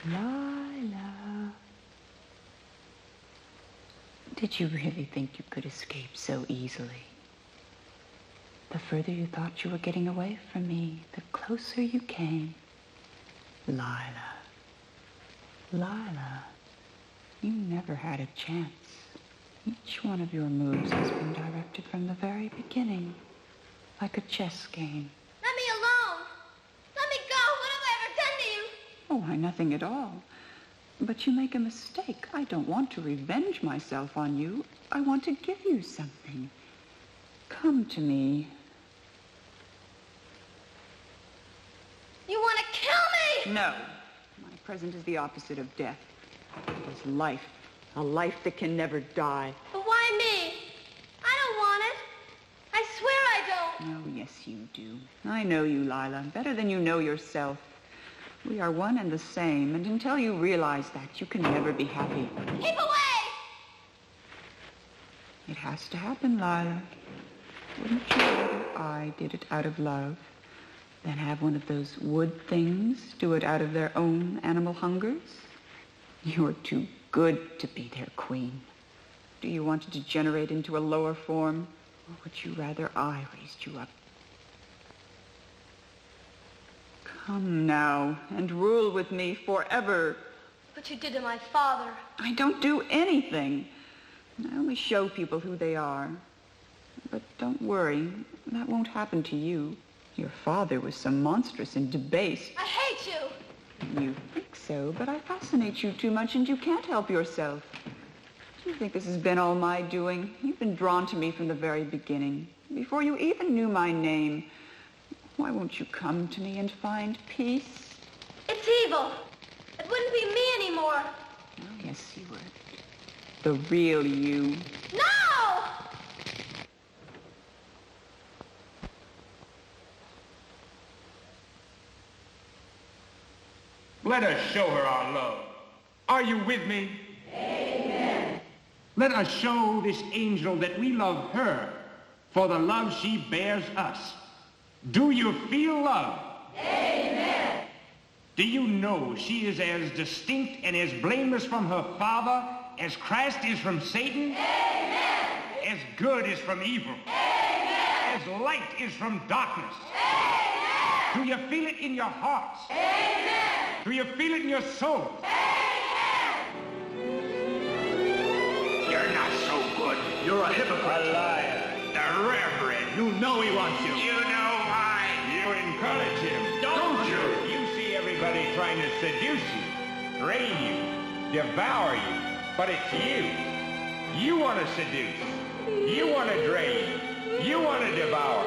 S6: Lila. Did you really think you could escape so easily? The further you thought you were getting away from me, the closer you came. Lila. Lila. You never had a chance. Each one of your moves has been directed from the very beginning, like a chess game.
S8: Let me alone. Let me go. What have I ever done to you?
S6: Oh, why, nothing at all. But you make a mistake. I don't want to revenge myself on you. I want to give you something. Come to me.
S8: You want to kill me?
S6: No. My present is the opposite of death. It is life. A life that can never die.
S8: But why me? I don't want it. I swear I don't.
S6: Oh, yes, you do. I know you, Lila, better than you know yourself. We are one and the same, and until you realize that, you can never be happy.
S8: Keep away!
S6: It has to happen, Lila. Wouldn't you rather I did it out of love than have one of those wood things do it out of their own animal hungers? You're too good to be their queen. Do you want to degenerate into a lower form? Or would you rather I raised you up? Come now and rule with me forever.
S8: What you did to my father.
S6: I don't do anything. I only show people who they are. But don't worry, that won't happen to you. Your father was so monstrous and debased.
S8: I hate you.
S6: You think so, but I fascinate you too much and you can't help yourself. Do you think this has been all my doing? You've been drawn to me from the very beginning, before you even knew my name. Why won't you come to me and find peace?
S8: It's evil. It wouldn't be me anymore.
S6: Oh, yes, you would. The real you.
S8: No!
S5: Let us show her our love. Are you with me?
S11: Amen.
S5: Let us show this angel that we love her for the love she bears us. Do you feel love?
S11: Amen.
S5: Do you know she is as distinct and as blameless from her father as Christ is from Satan?
S11: Amen.
S5: As good is from evil?
S11: Amen.
S5: As light is from darkness?
S11: Amen.
S5: Do you feel it in your hearts?
S11: Amen.
S5: Do you feel it in your soul?
S11: Amen.
S13: You're not so good. You're a hypocrite.
S5: A liar.
S13: The Reverend. You know he wants you.
S2: You know why?
S5: You encourage him.
S13: Don't you?
S5: You see everybody trying to seduce you, drain you, devour you. But it's you. You want to seduce. You want to drain. You want to devour.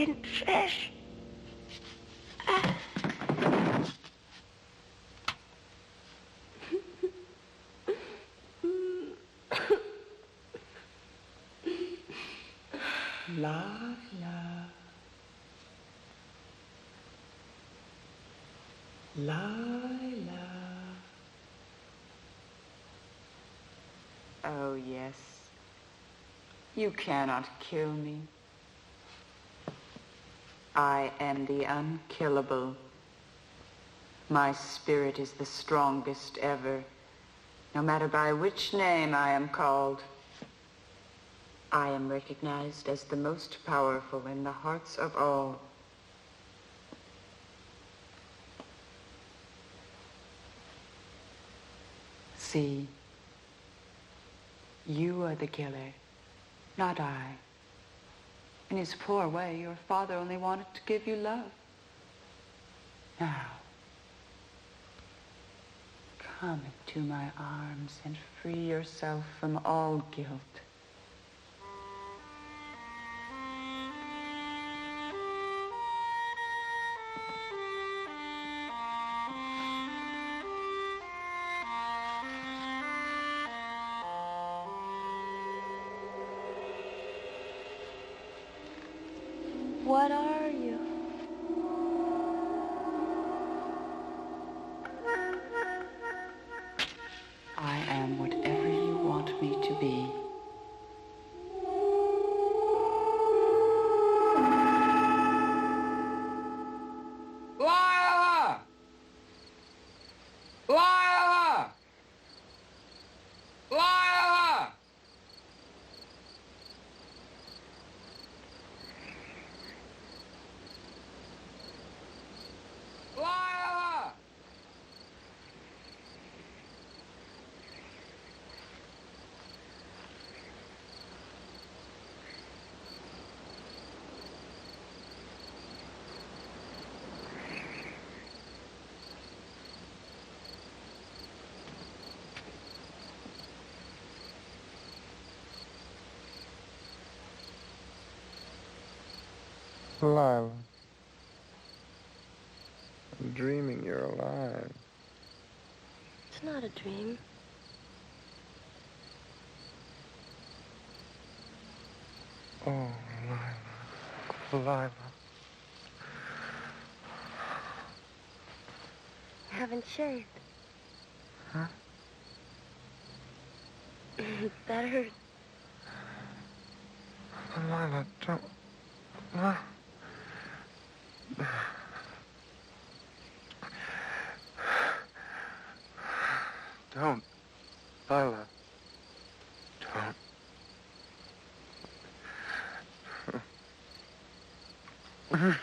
S3: didn't fish.
S6: La, la. Lila. Oh, yes. You cannot kill me. I am the unkillable. My spirit is the strongest ever, no matter by which name I am called. I am recognized as the most powerful in the hearts of all. See, you are the killer, not I. In his poor way, your father only wanted to give you love. Now, come into my arms and free yourself from all guilt.
S8: What are you?
S6: I am whatever you want me to be.
S5: Lila! Lila! Lila! Lila!
S10: Lila. I'm dreaming you're alive.
S8: It's not a dream.
S10: Oh, Lila. Lila.
S8: I haven't shaved.
S10: Huh?
S8: That hurt.
S10: Lila, don't... Lila. Don't. Lila. Don't.